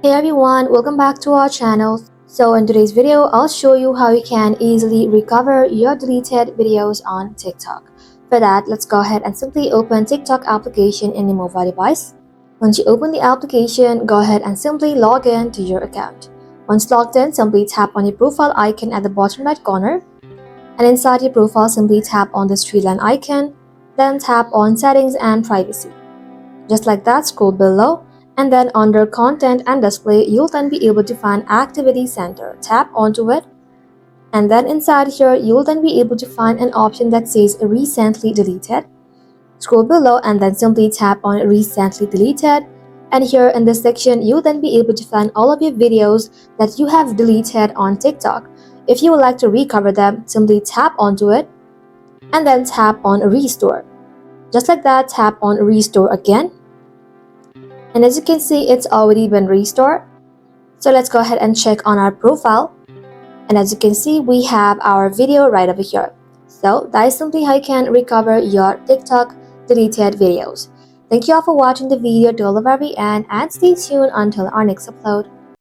Hey everyone, welcome back to our channel. So in today's video, I'll show you how you can easily recover your deleted videos on TikTok. For that, let's go ahead and simply open TikTok application in your mobile device. Once you open the application, go ahead and simply log in to your account. Once logged in, simply tap on your profile icon at the bottom right corner. And inside your profile, simply tap on the three line icon, then tap on settings and privacy. Just like that, scroll below, and then under content and display, you'll then be able to find activity center. Tap onto it, and then inside here, you'll then be able to find an option that says recently deleted. Scroll below and then simply tap on recently deleted. And here in this section, you'll then be able to find all of your videos that you have deleted on TikTok. If you would like to recover them, simply tap onto it and then tap on restore. Just like that, tap on restore again. And as you can see, it's already been restored. So let's go ahead and check on our profile. And as you can see, we have our video right over here. So that is simply how you can recover your TikTok deleted videos. Thank you all for watching the video till the very end and stay tuned until our next upload.